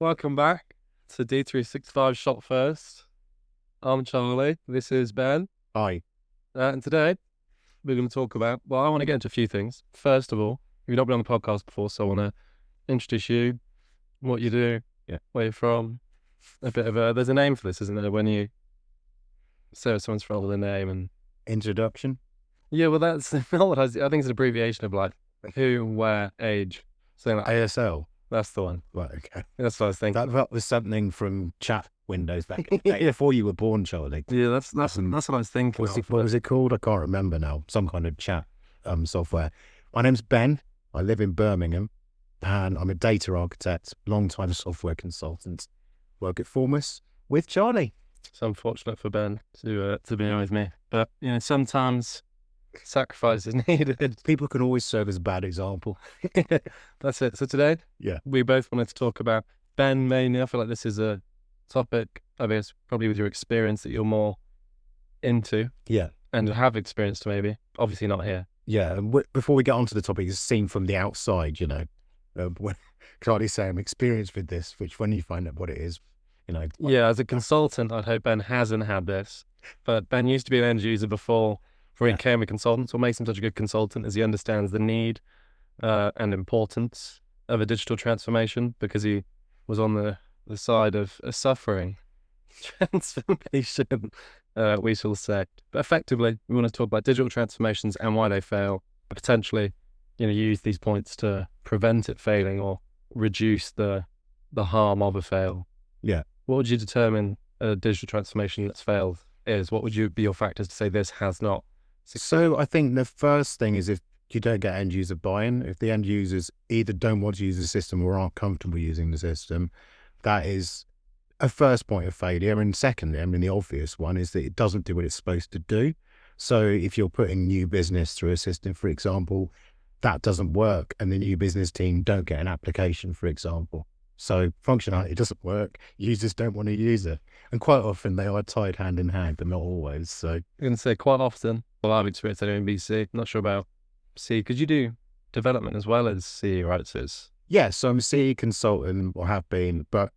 Welcome back to D365 Shot First. I'm Charlie. This is Ben. Hi. And today we're going to talk about, I want to get into a few things. First of all, you've not been on the podcast before, so I want to introduce you, what you do, where you're from. There's a name for this, isn't there? When you say where someone's from with a name and... Introduction? Yeah, well, that's not what I think it's an abbreviation of like who, where, age. Something like ASL? That's the one. Right, okay. That's what I was thinking. That was something from chat windows back in the day, before you were born, Charlie. Yeah, that's what I was thinking. What was it called? I can't remember now. Some kind of chat software. My name's Ben. I live in Birmingham, and I'm a data architect, long-time software consultant. Work at Formus with Charlie. It's unfortunate for Ben to be here with me, but sometimes sacrifice is needed. People can always serve as a bad example. That's it. So today, we both wanted to talk about Ben mainly. I feel like this is a topic, I guess, probably with your experience that you're more into. Yeah. And have experienced maybe. Obviously not here. Yeah. And before we get onto the topic, it's seen from the outside, when Charlie's saying I'm experienced with this, which when you find out what it is, Yeah, as a consultant, I'd hope Ben hasn't had this. But Ben used to be an end user before he became a consultant. So what makes him such a good consultant is he understands the need and importance of a digital transformation, because he was on the side of a suffering transformation, we shall say. But effectively, we want to talk about digital transformations and why they fail. Potentially, use these points to prevent it failing or reduce the harm of a fail. Yeah. What would you determine a digital transformation that's failed is? What would be your factors to say this has not succeeded? So I think the first thing is if you don't get end user buy-in, if the end users either don't want to use the system or aren't comfortable using the system, that is a first point of failure. And secondly, the obvious one is that it doesn't do what it's supposed to do. So if you're putting new business through a system, for example, that doesn't work, and the new business team don't get an application, for example. So functionality doesn't work. Users don't want to use it. And quite often they are tied hand in hand, but not always. So I'm going to say quite often, I've experienced anyway in BC, not sure about C, because you do development as well as C, right? Yeah, so I'm a C consultant, or have been, but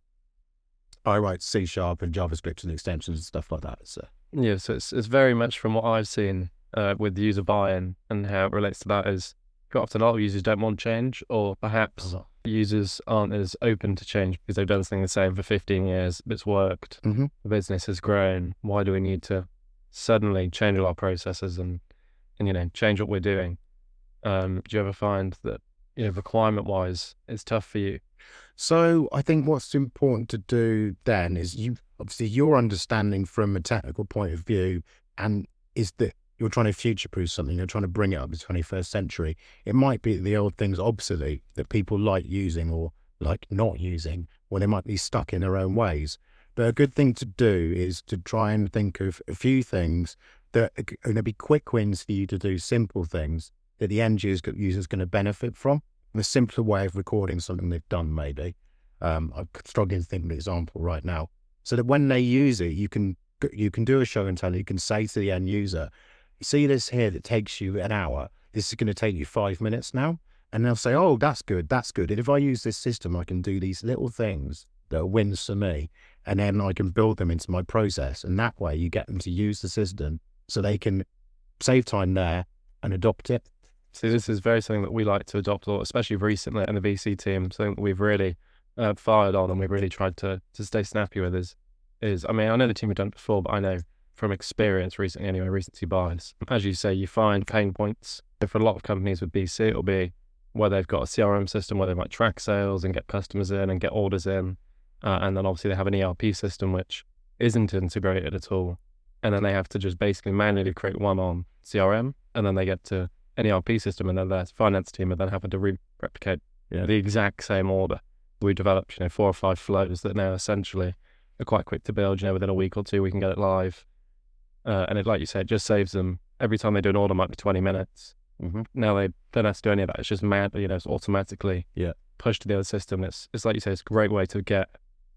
I write C# and JavaScript and extensions and stuff like that. So yeah, so it's very much from what I've seen with user buy-in and how it relates to that is quite often a lot of users don't want change, or perhaps users aren't as open to change because they've done something the same for 15 years. It's worked. Mm-hmm. The business has grown. Why do we need to suddenly change all our processes and change what we're doing? Do you ever find that, requirement-wise, it's tough for you? So I think what's important to do then is your understanding from a technical point of view, and is that you're trying to future-proof something, you're trying to bring it up to the 21st century. It might be the old thing's obsolete that people like using or like not using, or they might be stuck in their own ways. But a good thing to do is to try and think of a few things that are going to be quick wins for you to do, simple things that the end user is going to benefit from. A simpler way of recording something they've done, maybe. I'm struggling to think of an example right now. So that when they use it, you can do a show and tell. You can say to the end user, see this here that takes you an hour, this is going to take you 5 minutes now. And they'll say, oh, that's good. And if I use this system, I can do these little things that are wins for me. And then I can build them into my process. And that way you get them to use the system so they can save time there and adopt it. See, this is very something that we like to adopt, especially recently in the VC team, something that we've really fired on and we've really tried to stay snappy with is, I know the team have done it before, but I know from experience recently anyway, recency bias. As you say, you find pain points. For a lot of companies with BC, it'll be where they've got a CRM system where they might track sales and get customers in and get orders in. And then obviously they have an ERP system which isn't integrated at all. And then they have to just basically manually create one on CRM, and then they get to an ERP system, and then their finance team are then having to replicate the exact same order. We developed 4 or 5 flows that now essentially are quite quick to build. Within a week or two we can get it live. And it, like you said, it just saves them, every time they do an order might be 20 minutes. Mm-hmm. Now they don't have to do any of that. It's just it's automatically pushed to the other system. It's like you say, it's a great way to get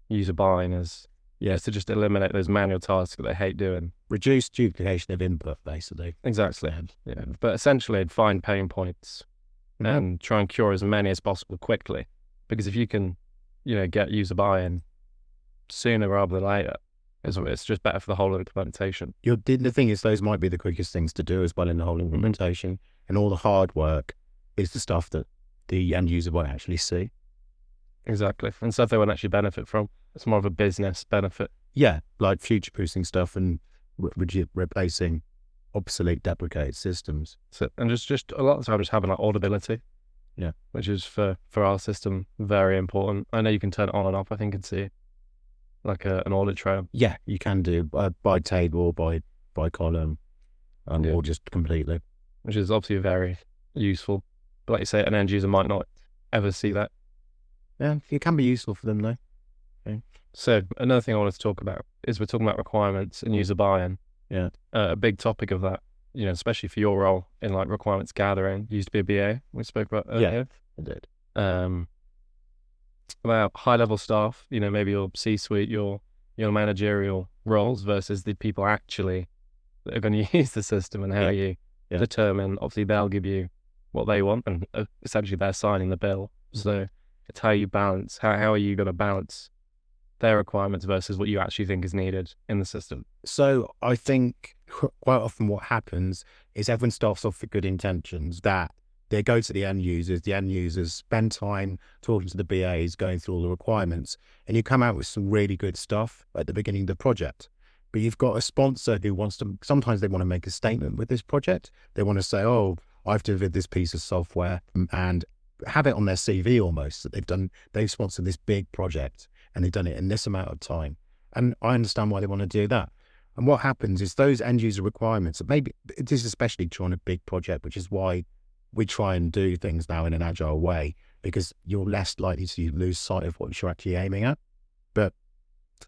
user buy-in is to just eliminate those manual tasks that they hate doing. Reduce duplication of input, basically. Exactly. Yeah. But essentially find pain points and try and cure as many as possible quickly. Because if you can get user buy-in sooner rather than later. It's just better for the whole implementation. The thing is, those might be the quickest things to do as well in the whole implementation, and all the hard work is the stuff that the end user won't actually see. Exactly. And stuff they won't actually benefit from. It's more of a business benefit. Yeah, like future-proofing stuff and replacing obsolete, deprecated systems. So, and just a lot of the time, just having like audibility. Yeah. Which is for our system very important. I know you can turn it on and off, I think, and see like an audit trail. Yeah, you can do by table, by column, or just completely. Which is obviously very useful. But like you say, an end user might not ever see that. Yeah, it can be useful for them though. Okay. So another thing I wanted to talk about is we're talking about requirements and user buy-in. Yeah. A big topic of that, especially for your role in like requirements gathering, used to be a BA we spoke about earlier. Yeah, I did. About high-level staff, maybe your C-suite, your managerial roles versus the people actually that are going to use the system, and how you determine. Obviously, they'll give you what they want, and essentially they're signing the bill. So it's how you balance. How are you going to balance their requirements versus what you actually think is needed in the system? So I think quite often what happens is everyone starts off with good intentions, that they go to the end users spend time talking to the BAs, going through all the requirements, and you come out with some really good stuff at the beginning of the project. But you've got a sponsor who sometimes they want to make a statement with this project. They want to say, oh, I've delivered this piece of software, and have it on their CV almost, that they've sponsored this big project and they've done it in this amount of time. And I understand why they want to do that. And what happens is those end user requirements, maybe it is especially true on a big project, which is why we try and do things now in an agile way, because you're less likely to lose sight of what you're actually aiming at. But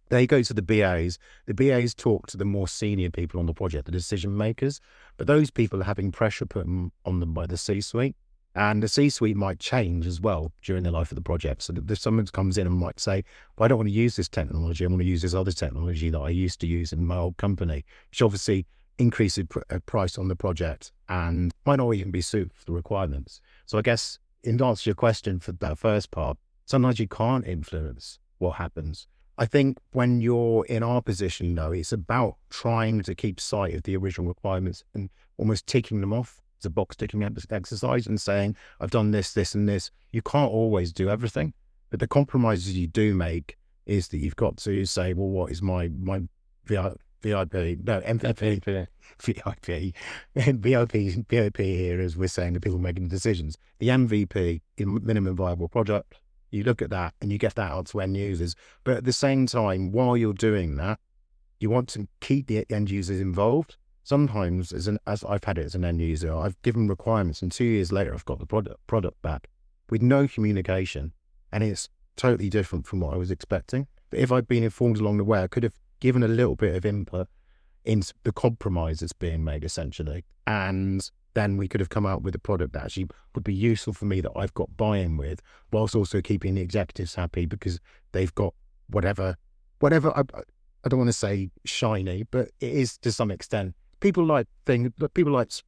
they go to the BAs. The BAs talk to the more senior people on the project, the decision makers. But those people are having pressure put on them by the C-suite. And the C-suite might change as well during the life of the project. So if someone comes in and might say, well, I don't want to use this technology, I want to use this other technology that I used to use in my old company, which obviously increases price on the project and might not even be suited for the requirements. So I guess in answer to your question for that first part, sometimes you can't influence what happens. I think when you're in our position, though, it's about trying to keep sight of the original requirements and almost ticking them off. It's a box ticking exercise and saying, I've done this, this, and this. You can't always do everything, but the compromises you do make is that you've got to say, well, what is my VIP, no, MVP, VIP here, as we're saying, the people making the decisions. The MVP, minimum viable product, you look at that and you get that out to end users. But at the same time, while you're doing that, you want to keep the end users involved. Sometimes, as I've had it as an end user, I've given requirements and 2 years later, I've got the product back with no communication, and it's totally different from what I was expecting. But if I'd been informed along the way, I could have given a little bit of input into the compromise that's being made, essentially. And then we could have come out with a product that actually would be useful for me, that I've got buy-in with, whilst also keeping the executives happy because they've got whatever, I don't want to say shiny, but it is to some extent. People like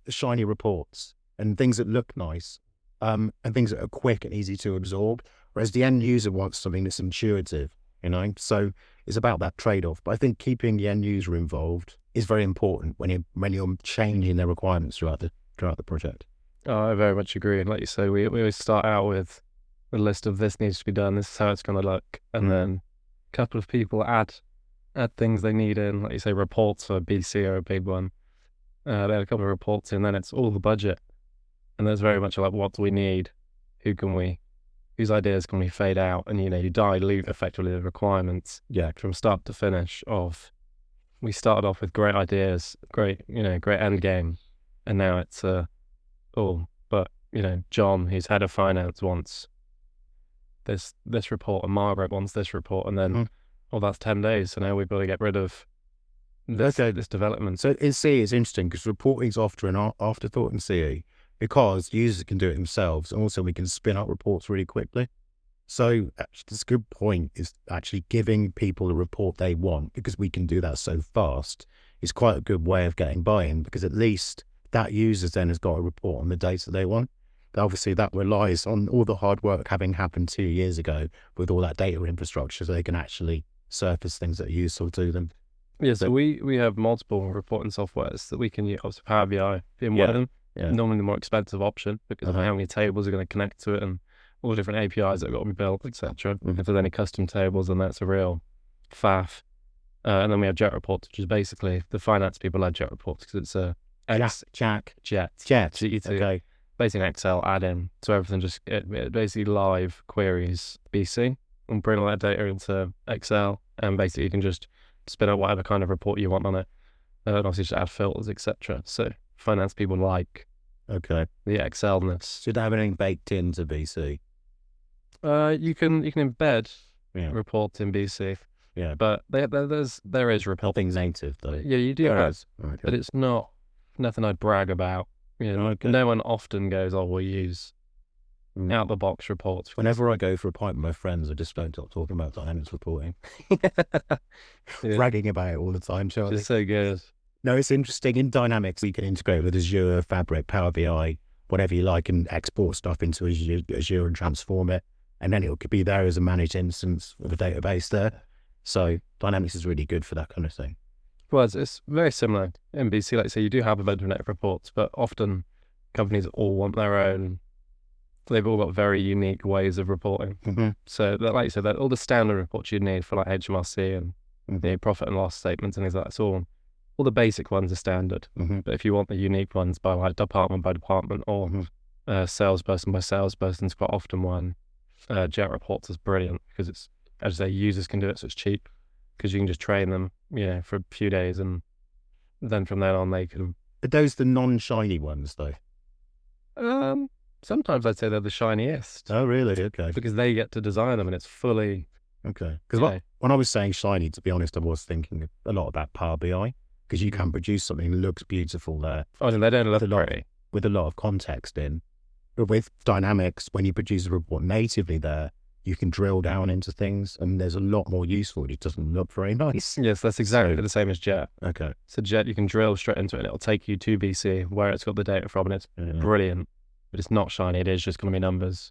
shiny reports and things that look nice, and things that are quick and easy to absorb, whereas the end user wants something that's intuitive, So it's about that trade-off. But I think keeping the end user involved is very important when you're changing their requirements throughout the project. Oh, I very much agree. And like you say, we always start out with a list of this needs to be done, this is how it's going to look, and then a couple of people add things they need in. Like you say, reports for BC are a big one. They had a couple of reports in, then it's all the budget. And there's very much like, what do we need? Whose ideas can we fade out? And, you dilute effectively the requirements from start to finish we started off with great ideas, great end game. And now it's, John, who's head of finance, wants this report, and Margaret wants this report. And then, that's 10 days. So now we've got to get rid of this development. So in CE, it's interesting because reporting is often an afterthought in CE, because users can do it themselves, and also we can spin up reports really quickly. So that's a good point, is actually giving people a report they want, because we can do that so fast, is quite a good way of getting buy-in, because at least that user then has got a report on the data they want. obviously that relies on all the hard work having happened 2 years ago with all that data infrastructure, so they can actually surface things that are useful to them. Yeah, so we have multiple reporting softwares that we can use. Obviously, Power BI being one of them. Yeah. Normally the more expensive option because of how many tables are going to connect to it and all the different APIs that have got to be built, etc. If there's any custom tables, then that's a real faff. And then we have Jet Reports, which is basically the finance people like Jet Reports because it's a Jet. Okay. Basically an Excel add-in, so everything just it basically live queries BC and bring all that data into Excel, and basically you can just spin out whatever kind of report you want on it, and obviously just add filters, etc. So finance people like the Excelness. Should have anything baked into BC? You can embed reports in BC. Yeah, but there is reporting. Nothing's native though. Yeah, you do have, okay. but it's not nothing I'd brag about. You know, no one often goes, "Oh, we'll use out the box reports." Whenever I go for a pint with my friends, I just don't stop talking about Dynamics reporting, bragging about it all the time. Charlie, it's so good. No, it's interesting. In Dynamics, we can integrate with Azure, Fabric, Power BI, whatever you like, and export stuff into Azure and transform it, and then it could be there as a managed instance of a database there. So Dynamics is really good for that kind of thing. Well, it's very similar. In BC, like I say, you do have a bunch of native reports, but often companies all want their own. They've all got very unique ways of reporting. So, like you said, all the standard reports you need for like HMRC and the profit and loss statements and things like that, it's all the basic ones are standard. But if you want the unique ones by like department by department or salesperson by salesperson, it's quite often one. Jet Reports is brilliant because it's, as I say, users can do it, so it's cheap because you can just train them, for a few days, and then from then on they can. Are those the non-shiny ones though? Sometimes I'd say they're the shiniest. Oh, really? Okay. Because they get to design them and it's fully. Okay. Because when I was saying shiny, to be honest, I was thinking a lot about Power BI because you can produce something that looks beautiful there. Oh, no, they don't look pretty. With a lot of context in. But with Dynamics, when you produce a report natively there, you can drill down into things and there's a lot more useful. It doesn't look very nice. Yes, that's exactly the same as Jet. Okay. So Jet, you can drill straight into it and it'll take you to BC where it's got the data from and it's brilliant. But it's not shiny. It is just going to be numbers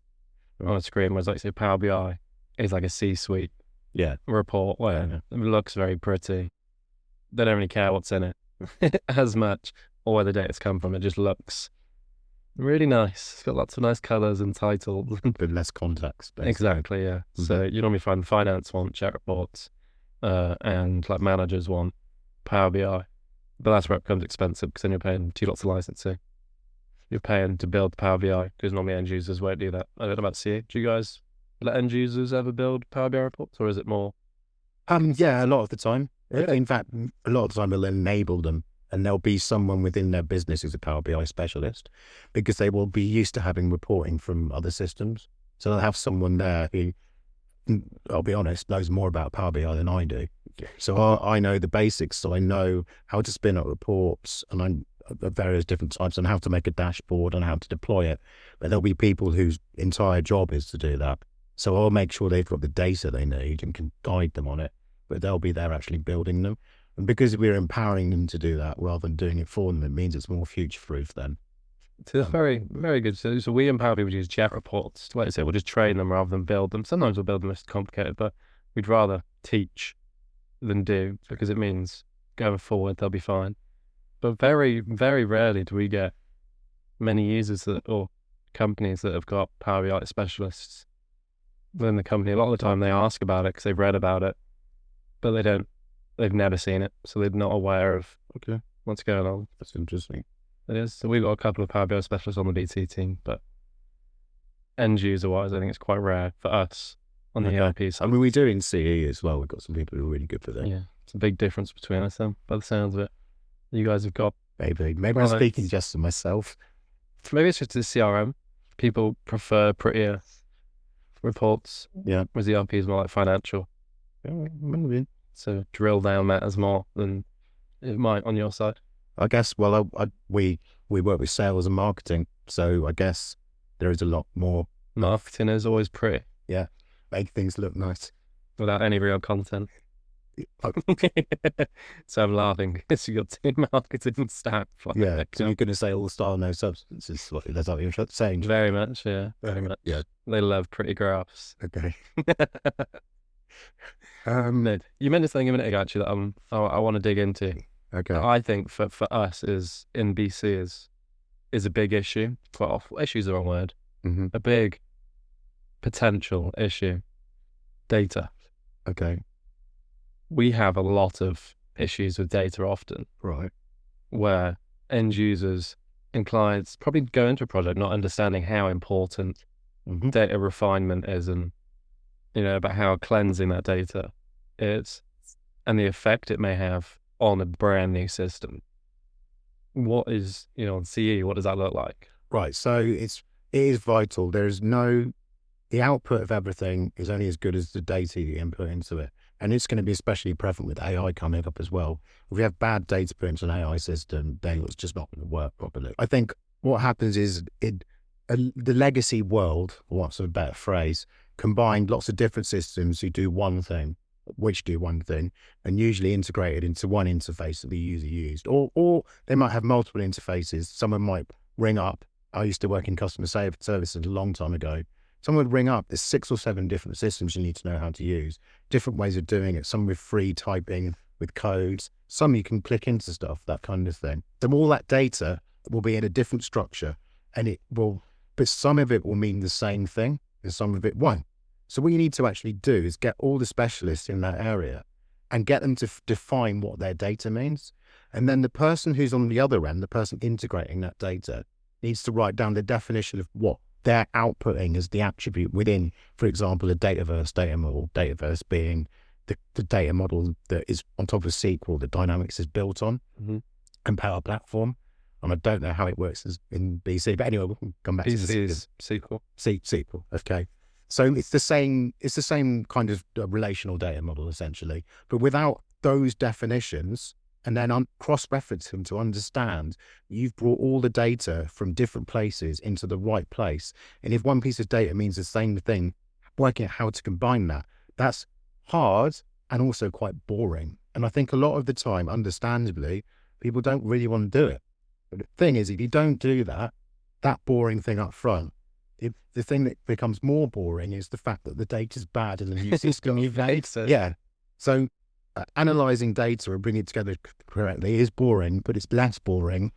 on a screen. Whereas like say Power BI is like a C-suite report where it looks very pretty. They don't really care what's in it as much or where the data's come from. It just looks really nice. It's got lots of nice colours and titles. But less context. Basically. Exactly, yeah. So you normally find finance want Jet Reports and like managers want Power BI. But that's where it becomes expensive because then you're paying 2 lots of licensing. You're paying to build Power BI because normally end users won't do that. I don't know about CA. Do you guys let end users ever build Power BI reports or is it more? Yeah, a lot of the time. Really? In fact, a lot of the time we'll enable them and there'll be someone within their business who's a Power BI specialist because they will be used to having reporting from other systems. So they'll have someone there who, I'll be honest, knows more about Power BI than I do. So I know the basics, so I know how to spin up reports and I of various different types and how to make a dashboard and how to deploy it. But there'll be people whose entire job is to do that. So I'll make sure they've got the data they need and can guide them on it, but they'll be there actually building them. And because we're empowering them to do that rather than doing it for them, it means it's more future-proof then. So it's very, very good. So we empower people to use Jet Reports. Like I say, we'll just train them rather than build them. Sometimes we'll build them if it's complicated, but we'd rather teach than do because it means going forward they'll be fine. But very, very rarely do we get many users or companies that have got Power BI specialists within the company. A lot of the time they ask about it because they've read about it, but they've never seen it. So they're not aware of what's going on. That's interesting. It is. So we've got a couple of Power BI specialists on the BT team, but end user wise, I think it's quite rare for us on the ERP side. I mean, we do in CE as well. We've got some people who are really good for that. Yeah. It's a big difference between us then, by the sounds of it. You guys have got maybe I'm speaking just to myself. Maybe it's just the CRM. People prefer prettier reports. Yeah. Whereas the ERP is more like financial. Yeah, maybe. So drill down matters more than it might on your side. I guess. Well, we work with sales and marketing, so I guess there is a lot more. Marketing is always pretty. Yeah, make things look nice without any real content. So I'm laughing. It's your team marketing staff. Yeah, so you're going to say all style, no substance. That's what you're saying. Very much, yeah. Very much. Yeah. They love pretty graphs. Okay. No, you mentioned something a minute ago, actually, that I want to dig into. Okay. That I think for us is in BC is a big issue. Well, issue's the wrong word. Mm-hmm. A big potential issue. Data. Okay. We have a lot of issues with data often. Right. Where end users and clients probably go into a project not understanding how important data refinement is, and about how cleansing that data is and the effect it may have on a brand new system. What is, on CE, what does that look like? Right. So it is vital. The output of everything is only as good as the data you input into it. And it's going to be especially prevalent with AI coming up as well. If we have bad data put into an AI system, then it's just not going to work properly. I think what happens is the legacy world, or what's a better phrase, combined lots of different systems who do one thing, and usually integrated into one interface that the user used. Or they might have multiple interfaces. Someone might ring up. I used to work in customer services a long time ago. Someone would ring up. There's 6 or 7 different systems you need to know how to use. Different ways of doing it. Some with free typing, with codes. Some you can click into stuff, that kind of thing. So all that data will be in a different structure, but some of it will mean the same thing, and some of it won't. So what you need to actually do is get all the specialists in that area and get them to define what their data means. And then the person who's on the other end, the person integrating that data, needs to write down the definition of what they're outputting as the attribute within, for example, a Dataverse data model, Dataverse being the data model that is on top of SQL that Dynamics is built on, and Power Platform. And I don't know how it works in BC, but anyway, we'll come back to this. SQL. SQL, okay. So it's the same kind of relational data model, essentially, but without those definitions, and then cross-reference them to understand you've brought all the data from different places into the right place. And if one piece of data means the same thing, working out how to combine that's hard and also quite boring. And I think a lot of the time, understandably, people don't really want to do it. But the thing is, if you don't do that boring thing up front, the thing that becomes more boring is the fact that the data's bad and the new system you've made. Yeah. So analyzing data and bringing it together correctly is boring, but it's less boring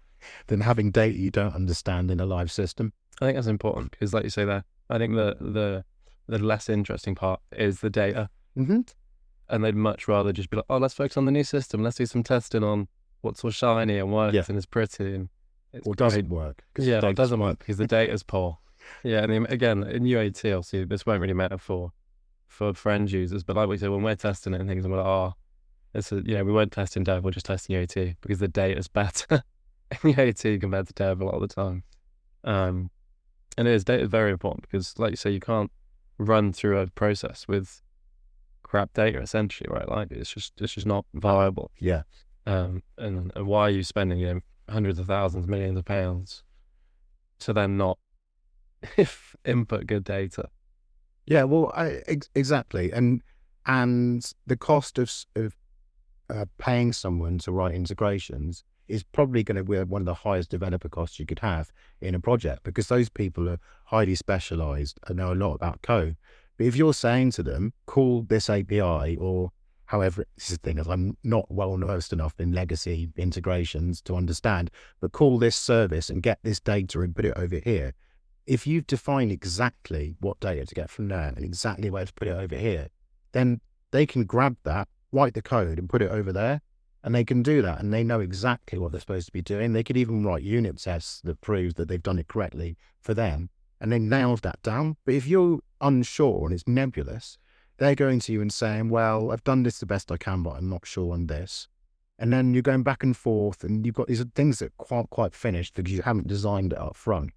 than having data you don't understand in a live system. I think that's important because, like you say there, I think the less interesting part is the data. And they'd much rather just be like, oh, let's focus on the new system. Let's do some testing on what's so shiny and works and is pretty. And or doesn't work. Yeah, it doesn't work because the data's poor. Yeah, and again, in UAT, obviously, this won't really matter for end users, but like we said, when we're testing it and things, and we're like, we weren't testing dev, we're just testing UAT because the data's better in UAT compared to dev a lot of the time. And data is very important because, like you say, you can't run through a process with crap data, essentially, right? Like it's just not viable. Yeah. And why are you spending hundreds of thousands, millions of pounds to then not input good data? Yeah, well, exactly, and the cost of paying someone to write integrations is probably going to be one of the highest developer costs you could have in a project, because those people are highly specialized and know a lot about code. But if you're saying to them, call this API, or however, this is the thing, I'm not well versed enough in legacy integrations to understand, but call this service and get this data and put it over here. If you've defined exactly what data to get from there and exactly where to put it over here, then they can grab that, write the code and put it over there, and they can do that, and they know exactly what they're supposed to be doing. They could even write unit tests that prove that they've done it correctly for them, and they nailed that down. But if you're unsure and it's nebulous, they're going to you and saying, well, I've done this the best I can, but I'm not sure on this. And then you're going back and forth, and you've got these things that aren't quite finished because you haven't designed it up front.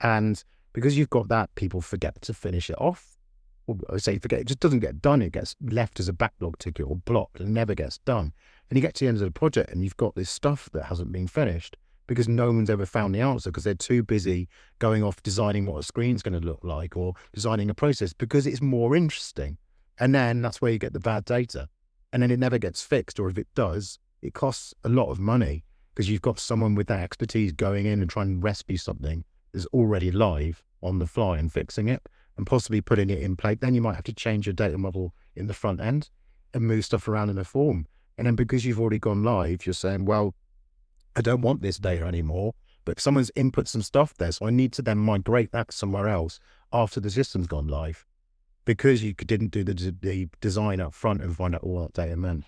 And because you've got that, people forget to finish it off. Or I say forget, it just doesn't get done. It gets left as a backlog ticket or blocked and never gets done. And you get to the end of the project and you've got this stuff that hasn't been finished because no one's ever found the answer, because they're too busy going off designing what a screen's going to look like or designing a process because it's more interesting. And then that's where you get the bad data. and then it never gets fixed, or if it does, it costs a lot of money because you've got someone with that expertise going in and trying to rescue something that's already live on the fly and fixing it and possibly putting it in place. Then you might have to change your data model in the front end and move stuff around in a form. And then because you've already gone live, you're saying, well, I don't want this data anymore, but someone's input some stuff there, so I need to then migrate that somewhere else after the system's gone live, because you didn't do the design up front and find out all that data meant.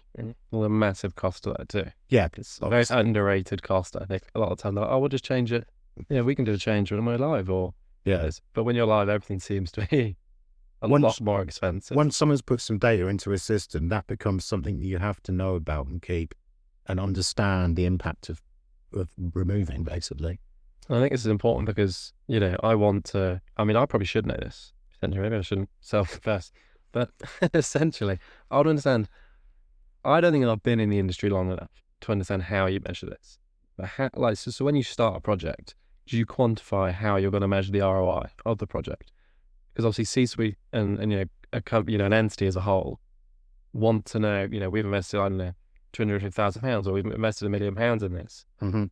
Well, a massive cost to that too. Yeah. It's a very underrated cost, I think. A lot of the time, like, oh, we'll just change it. Yeah, we can do a change when we're live, or but when you're live, everything seems to be a lot more expensive. Once someone's put some data into a system, that becomes something that you have to know about and keep and understand the impact of removing, basically. I think this is important because, I probably should know this. Maybe I shouldn't self-confess, but essentially, I would understand. I don't think I've been in the industry long enough to understand how you measure this. But so when you start a project, do you quantify how you're going to measure the ROI of the project? Because obviously C-suite and a company, an entity as a whole want to know, we've invested, I don't know, £250,000 or we've invested £1 million in this. Mm-hmm.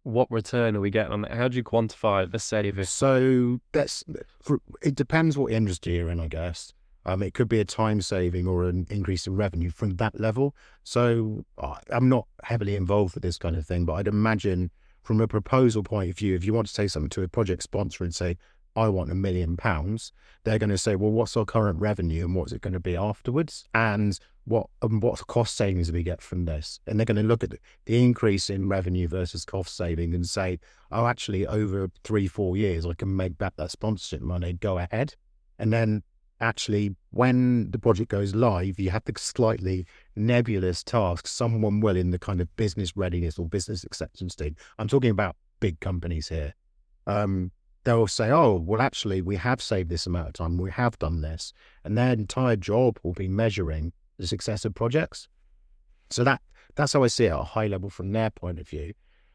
What return are we getting on that? How do you quantify the saving? So it depends what industry you're in, I guess. It could be a time saving or an increase in revenue from that level. So I'm not heavily involved with this kind of thing, but I'd imagine from a proposal point of view, if you want to take something to a project sponsor and say, I want £1 million, they're going to say, well, what's our current revenue and what's it going to be afterwards? And what cost savings do we get from this? And they're going to look at the increase in revenue versus cost saving and say, oh, actually over 3-4 years, I can make back that sponsorship money, go ahead. And then actually when the project goes live, you have the slightly nebulous task. Someone will, in the kind of business readiness or business acceptance team, I'm talking about big companies here, they'll say, oh, well, actually, we have saved this amount of time. We have done this. And their entire job will be measuring the success of projects. So that's how I see it at a high level from their point of view.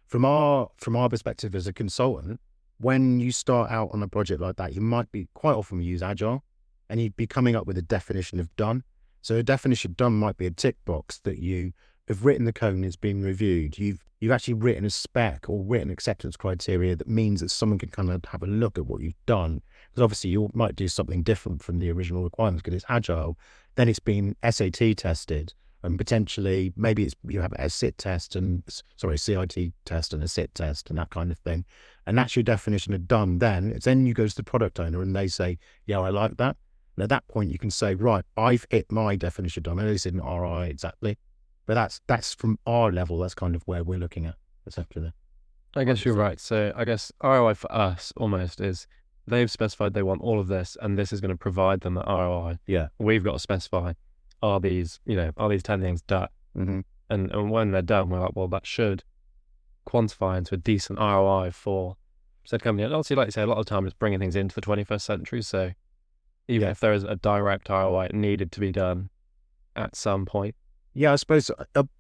From our perspective as a consultant, when you start out on a project like that, you might be, quite often we use Agile, and you'd be coming up with a definition of done. So a definition of done might be a tick box that you have written the code and it's been reviewed. You've actually written a spec or written acceptance criteria that means that someone can kind of have a look at what you've done. Because obviously you might do something different from the original requirements because it's Agile. Then it's been SAT tested, and potentially maybe you have a CIT test and CIT test and a SIT test and that kind of thing. And that's your definition of done. Then you go to the product owner and they say, yeah, I like that. And at that point you can say, right, I've hit my definition of done. I know this isn't ROI exactly, but that's from our level. That's kind of where we're looking at essentially. I guess you're right. So I guess ROI for us almost is they've specified they want all of this and this is going to provide them the ROI. Yeah. We've got to specify, are these 10 things done? Mm-hmm. And when they're done, we're like, well, that should quantify into a decent ROI for said company. And obviously, like you say, a lot of the time it's bringing things into the 21st century. So even if there is a direct ROI, it needed to be done at some point. Yeah, I suppose.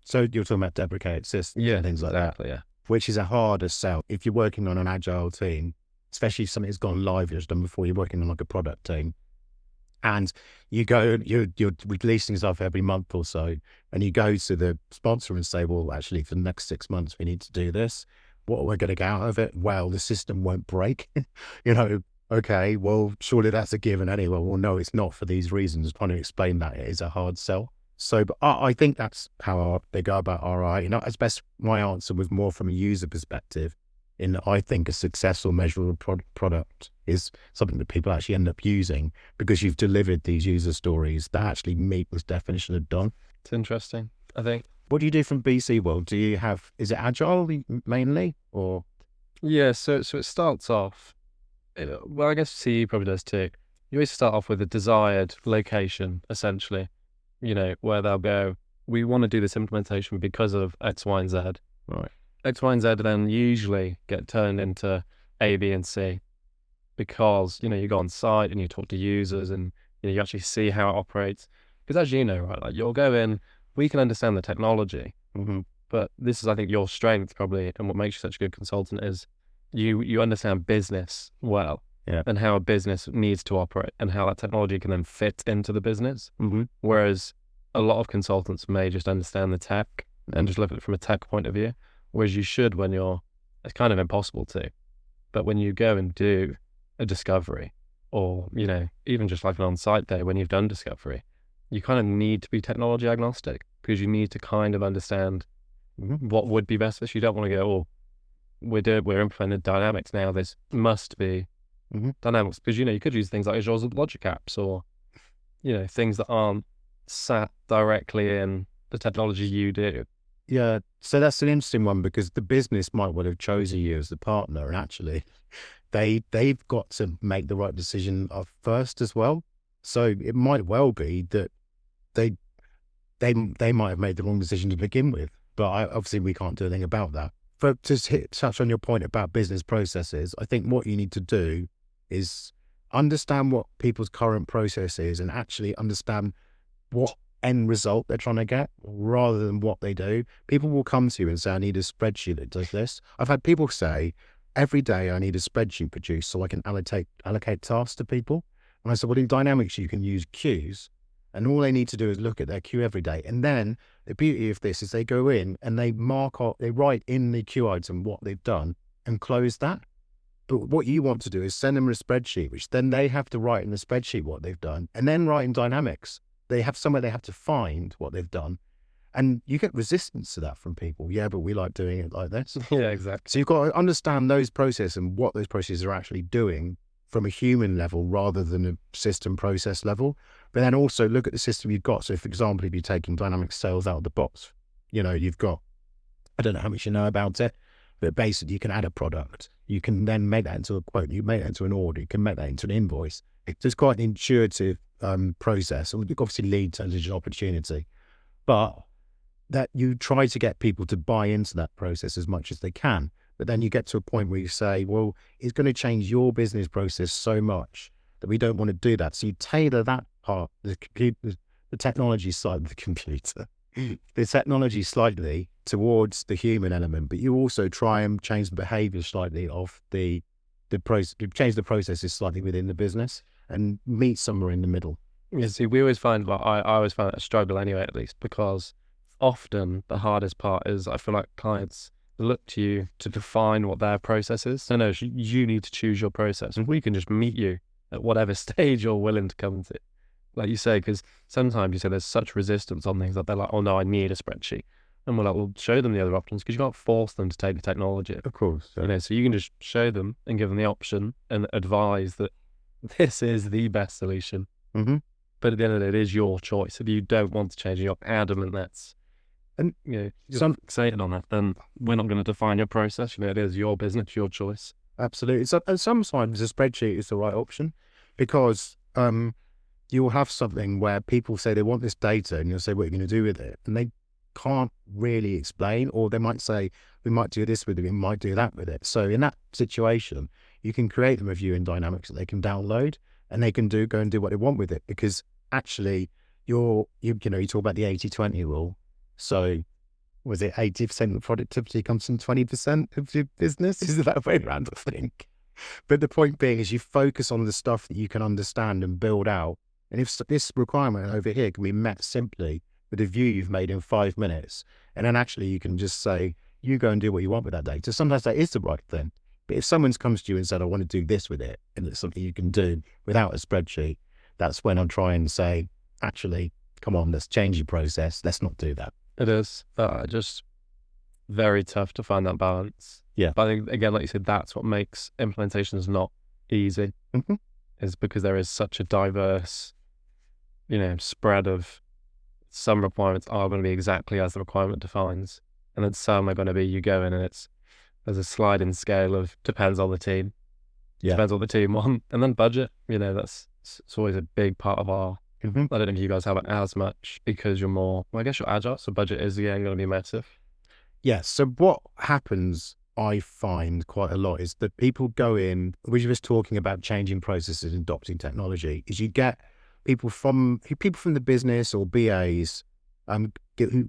So you're talking about deprecated systems and things like that. Yeah. Which is a harder sell. If you're working on an Agile team, especially if something's gone live, you've done before, you're working on like a product team. And you're releasing stuff every month or so, and you go to the sponsor and say, well, actually, for the next 6 months, we need to do this. What are we going to get out of it? Well, the system won't break. Okay, well, surely that's a given anyway. Well, no, it's not for these reasons. Trying to explain that it is a hard sell. So, but I think that's how they go about ROI. As best my answer was more from a user perspective, in that I think a successful measurable product is something that people actually end up using because you've delivered these user stories that actually meet this definition of done. It's interesting, I think. What do you do from BC World? Is it Agile mainly or? Yeah, so it starts off, well, I guess CE probably does too. You always start off with a desired location, essentially, where they'll go, we want to do this implementation because of X, Y, and Z. Right. X, Y, and Z then usually get turned into A, B, and C because, you go on site and you talk to users and, you actually see how it operates. Because as you know, right, like you'll go in, we can understand the technology, but this is, I think, your strength probably, and what makes you such a good consultant is you understand business well and how a business needs to operate and how that technology can then fit into the business. Whereas a lot of consultants may just understand the tech and just look at it from a tech point of view, whereas you should when it's kind of impossible to. But when you go and do a discovery, or, even just like an on-site day when you've done discovery, you kind of need to be technology agnostic, because you need to kind of understand what would be best for us. You don't want to go, we're implementing Dynamics now, this must be Dynamics, because, you could use things like Azure's Logic Apps, or, things that aren't sat directly in the technology you do. Yeah, so that's an interesting one, because the business might well have chosen you as the partner, and actually they've got to make the right decision first as well. So it might well be that they might have made the wrong decision to begin with, but obviously we can't do anything about that. But to touch on your point about business processes, I think what you need to do is understand what people's current process is, and actually understand what end result they're trying to get, rather than what they do. People will come to you and say, I need a spreadsheet that does this. I've had people say, every day I need a spreadsheet produced so I can allocate tasks to people. And I said, well, in Dynamics, you can use queues, and all they need to do is look at their queue every day. And then the beauty of this is they go in and they write in the queue item what they've done and close that. But what you want to do is send them a spreadsheet, which then they have to write in the spreadsheet what they've done, and then write in Dynamics. They have somewhere they have to find what they've done. And you get resistance to that from people. Yeah, but we like doing it like this. Yeah, exactly. So you've got to understand those processes and what those processes are actually doing from a human level rather than a system process level. But then also look at the system you've got. So for example, if you're taking Dynamics Sales out of the box, you've got, I don't know how much you know about it, but basically you can add a product. You can then make that into a quote. You make that into an order. You can make that into an invoice. It's quite an intuitive process. And obviously lead turns into an opportunity. But that you try to get people to buy into that process as much as they can. But then you get to a point where you say, well, it's going to change your business process so much that we don't want to do that. So you tailor that part, the technology side of the computer, the technology slightly towards the human element, but you also try and change the behavior slightly of the process, change the processes slightly within the business and meet somewhere in the middle. Yeah, see, we always find, I always find it a struggle anyway, at least, because often the hardest part is I feel like clients look to you to define what their process is. So no, you need to choose your process, and we can just meet you at whatever stage you're willing to come to. Like you say, because sometimes you say there's such resistance on things that they're like, oh no, I need a spreadsheet. And we're like, well, show them the other options, because you can't force them to take the technology. Of course. Yeah. So you can just show them and give them the option and advise that this is the best solution. Mm-hmm. But at the end of the day, it is your choice. If you don't want to change, you're adamant and you're fixated on that, then we're not going to define your process. It is your business, your choice. Absolutely. So, and sometimes a spreadsheet is the right option, because you will have something where people say they want this data, and you'll say, what are you going to do with it? And they can't really explain, or they might say, we might do this with it, we might do that with it. So in that situation, you can create them a view in Dynamics that they can download, and they can go and do what they want with it, because actually you talk about the 80-20 rule. So was it 80% of the productivity comes from 20% of your business? Is it that way around, I think? But the point being is you focus on the stuff that you can understand and build out. And if this requirement over here can be met simply with a view you've made in 5 minutes, and then actually you can just say, you go and do what you want with that data. Sometimes that is the right thing. But if someone comes to you and said, I want to do this with it, and it's something you can do without a spreadsheet, that's when I'm trying to say, actually, come on, let's change your process. Let's not do that. It is just very tough to find that balance. Yeah. But I think, again, like you said, that's what makes implementations not easy, is because there is such a diverse, spread of, some requirements are going to be exactly as the requirement defines. And then some are going to be, you go in and there's a sliding scale of depends on the team. Yeah. Depends on the team want. And then budget, it's always a big part of our, I don't know if you guys have it as much because you're more, I guess you're agile, so budget is again going to be massive. Yes. So what happens, I find quite a lot, is that people go in, we were just talking about changing processes and adopting technology, is you get people from the business or BAs,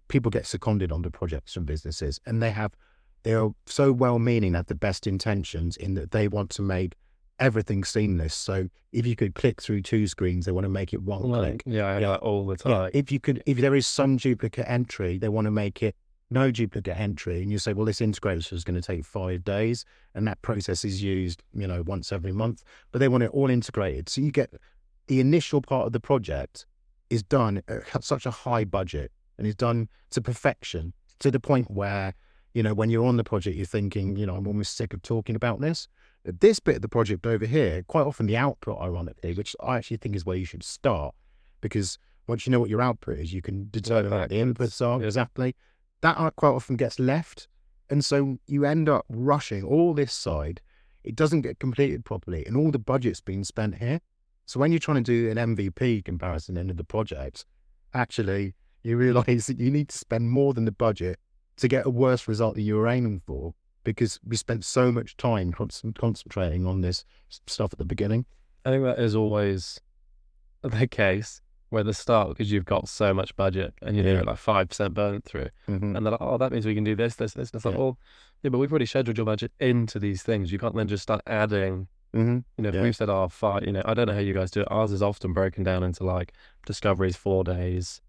people get seconded onto projects from businesses, and they're so well-meaning, have the best intentions in that they want to make everything's seamless. So if you could click through 2 screens, they want to make it one click. Yeah, I hear that all the time. If there is some duplicate entry, they want to make it no duplicate entry. And you say, well, this integration is going to take 5 days, and that process is used, once every month, but they want it all integrated. So you get the initial part of the project is done at such a high budget and is done to perfection, to the point where, when you're on the project, you're thinking, I'm almost sick of talking about this. This bit of the project over here, quite often the output, ironically, which I actually think is where you should start, because once you know what your output is, you can determine what the inputs are exactly. That quite often gets left. And so you end up rushing all this side. It doesn't get completed properly, and all the budget's been spent here. So when you're trying to do an MVP comparison end of the project, actually, you realize that you need to spend more than the budget to get a worse result than you were aiming for, because we spent so much time concentrating on this stuff at the beginning. I think that is always the case where the start, because you've got so much budget and you're doing like 5% burn through, and they're like, oh, that means we can do this. And it's like, well, yeah, but we've already scheduled your budget into these things. You can't then just start adding. If we've said our 5, I don't know how you guys do it. Ours is often broken down into like discoveries 4 days,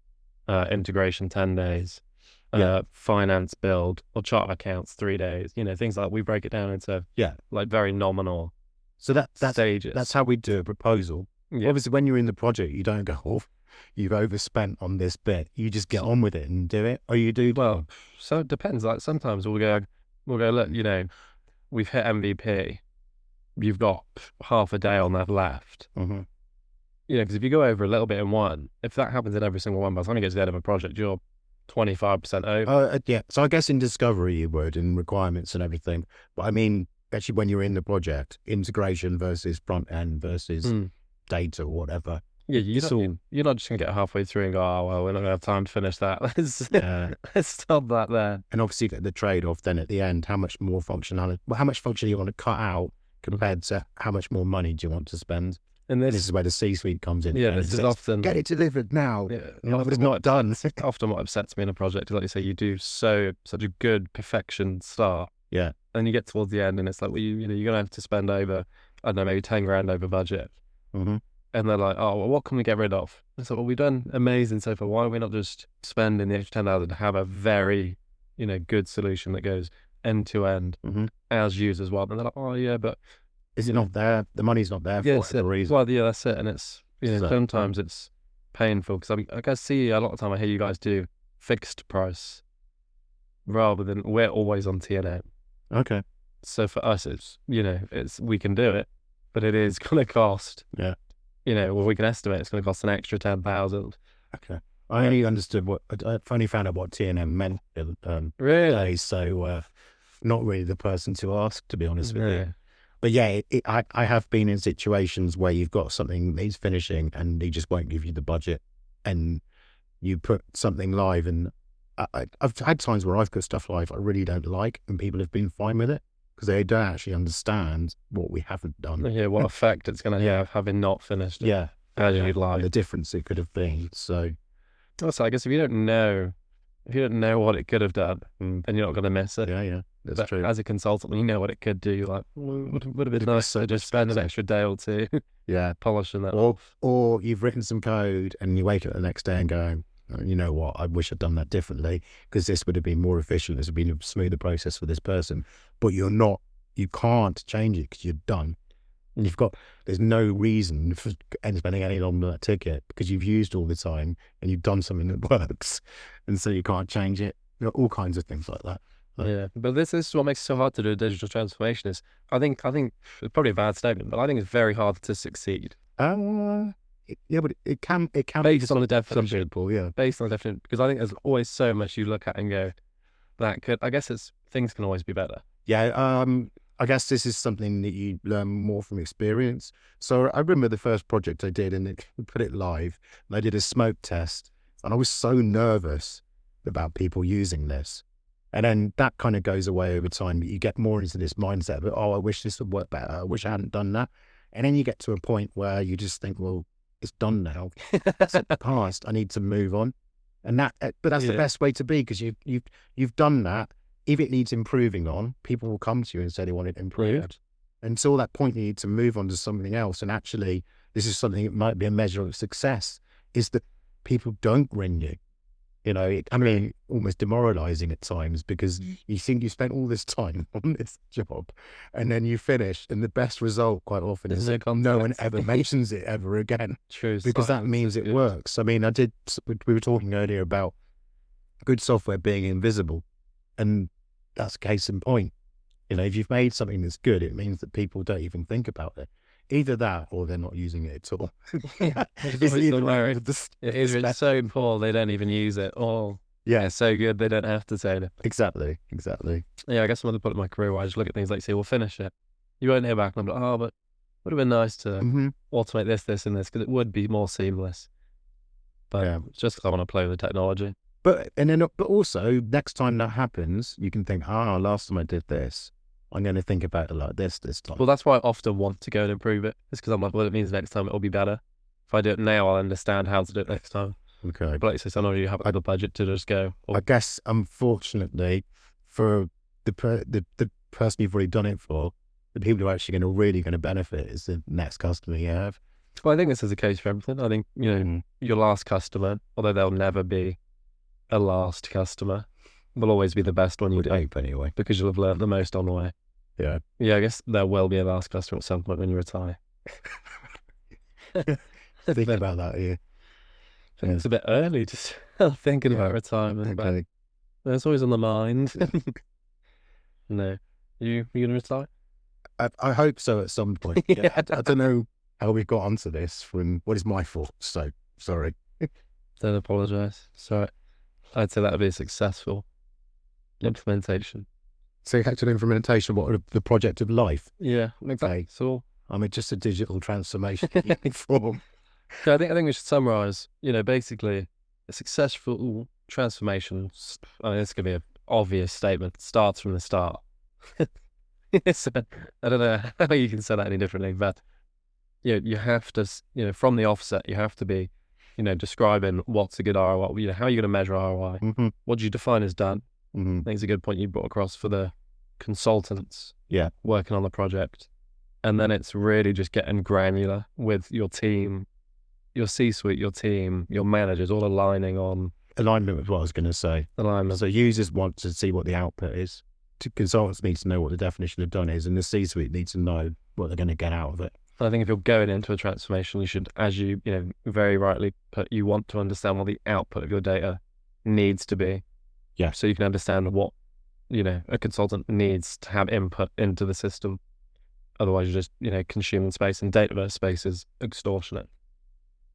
integration 10 days, finance build or chart accounts 3 days. Things like we break it down into like very nominal. So that's stages. That's how we do a proposal. Yeah. Obviously, when you're in the project, you don't go, oh, you've overspent on this bit. You just get on with it and do it, or you do. Well, so it depends. Like sometimes we'll go, look, we've hit MVP. You've got half a day on that left. Because if you go over a little bit in one, if that happens in every single one, by the time you get to the end of a project, you're 25% over. So I guess in discovery you would, in requirements and everything. But I mean, actually, when you're in the project, integration versus front end versus data or whatever. Yeah, you're not just going to get halfway through and go, oh, well, we're not going to have time to finish that. Let's stop that there. And obviously the trade-off then at the end, how much more functionality, how much function you want to cut out compared to how much more money do you want to spend. And this is where the C-suite comes in. Yeah, this is often... Get it delivered now. Yeah, it's not done. Often what upsets me in a project is, like you say, you do such a good perfection start. Yeah. And you get towards the end and it's like, well, you're going to have to spend over, I don't know, maybe 10 grand over budget. And they're like, oh, well, what can we get rid of? And so, well, we've done amazing so far. Why are we not just spending the extra 10,000 to have a very, good solution that goes end to end as used as well? And they're like, oh, yeah, but... Is it not there? The money's not there for whatever reason. Well, yeah, that's it. And it's, sometimes it's painful because I guess a lot of time I hear you guys do fixed price rather than we're always on T&M. Okay. So for us, it's, we can do it, but it is going to cost, we can estimate it's going to cost an extra 10,000. Okay. I only understood I only found out what T&M meant. Really? So not really the person to ask, to be honest with you. But yeah, I have been in situations where you've got something that he's finishing and he just won't give you the budget, and you put something live, and I've had times where I've put stuff live I really don't like, and people have been fine with it because they don't actually understand what we haven't done. Yeah, what effect it's going to have having not finished it. Yeah. As you'd like. The difference it could have been. So also, I guess if you don't know what it could have done, then you're not going to miss it. Yeah. That's true. As a consultant, when you know what it could do, you're like, would have been nice to just spend an extra day or two polishing that off. Or you've written some code and you wake up the next day and go, you know what, I wish I'd done that differently because this would have been more efficient. This would have been a smoother process for this person. But you can't change it because you're done. And there's no reason for spending any longer on that ticket because you've used all the time and you've done something that works. And so you can't change it. All kinds of things like that. Yeah, but this is what makes it so hard to do a digital transformation. Is I think it's probably a bad statement, but I think it's very hard to succeed. But it can based on the definition. Some people, yeah, based on the definition, because I think there's always so much you look at and go, that could. I guess things can always be better. Yeah, I guess this is something that you learn more from experience. So I remember the first project I did, and put it live. And I did a smoke test, and I was so nervous about people using this. And then that kind of goes away over time. But you get more into this mindset of, I wish this would work better. I wish I hadn't done that. And then you get to a point where you just think, well, it's done now. It's past. I need to move on. And but that's the best way to be, because you've done that. If it needs improving on, people will come to you and say they want it improved. until that point you need to move on to something else. And actually, this is something that might be a measure of success, is that people don't ring you. Almost demoralizing at times, because you think you spent all this time on this job and then you finish, and the best result quite often is no one ever mentions it ever again. True. Because that means it works. We were talking earlier about good software being invisible, and that's a case in point. If you've made something that's good, it means that people don't even think about it. Either that, or they're not using it at all. It's so poor they don't even use it. Or so good they don't have to say it. Exactly. Yeah, I guess some other point of my career where I just look at things like, say, we'll finish it. You won't hear back, and I'm like, oh, but would have been nice to automate this, and this, because it would be more seamless. But just because I want to play with the technology. But also, next time that happens, you can think, last time I did this, I'm going to think about it like this time. Well, that's why I often want to go and improve it. It's because I'm like, well, it means next time it'll be better. If I do it now, I'll understand how to do it next time. Okay. But like you say, sometimes you have a budget to just go. I guess, unfortunately, for the person you've already done it for, the people who are actually really going to benefit is the next customer you have. Well, I think this is the case for everything. I think, your last customer, although they'll never be a last customer, will always be the best one you do, anyway, because you'll have learned the most on the way. Yeah, I guess there will be a last customer at some point when you retire. Think about that, yeah. I think it's a bit early to start thinking about retirement, but it's always on the mind. No. You going to retire? I hope so at some point. I don't know how we got onto this from what is my fault, so sorry. Don't apologise. Sorry. I'd say that would be a successful implementation. So actual implementation, the project of life? Yeah, exactly. So just a digital transformation form. So I think we should summarise, basically a successful transformation. I mean, this could be an obvious statement. Starts from the start. So, I don't know how you can say that any differently, but you have to, from the offset, you have to be, describing what's a good ROI. How are you going to measure ROI? Mm-hmm. What do you define as done? I think it's a good point you brought across for the consultants working on the project. And then it's really just getting granular with your team, your C-suite, your team, your managers, all aligning on... Alignment was what I was going to say. Alignment. So users want to see what the output is. Consultants need to know what the definition of done is, and the C-suite needs to know what they're going to get out of it. I think if you're going into a transformation, you should, as you very rightly put, you want to understand what the output of your data needs to be. Yeah. So you can understand what, a consultant needs to have input into the system. Otherwise, you're just, consuming space, and Dataverse space is extortionate.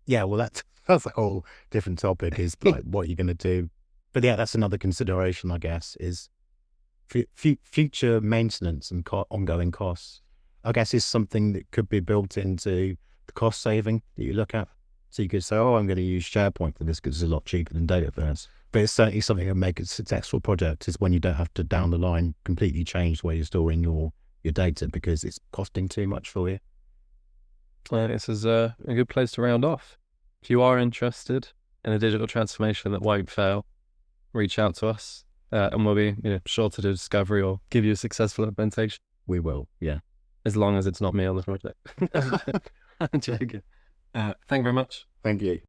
Yeah, well, that's a whole different topic, is like what you're going to do. But yeah, that's another consideration, I guess, is future maintenance and ongoing costs. I guess is something that could be built into the cost saving that you look at. So you could say, I'm going to use SharePoint for this because it's a lot cheaper than Dataverse. But it's certainly something that make a successful project is when you don't have to down the line completely change the way you're storing your data because it's costing too much for you. This is a good place to round off. If you are interested in a digital transformation that won't fail, reach out to us and we'll be sure to do discovery or give you a successful implementation. We will, yeah. As long as it's not me on the project. I'm joking. Thank you very much. Thank you.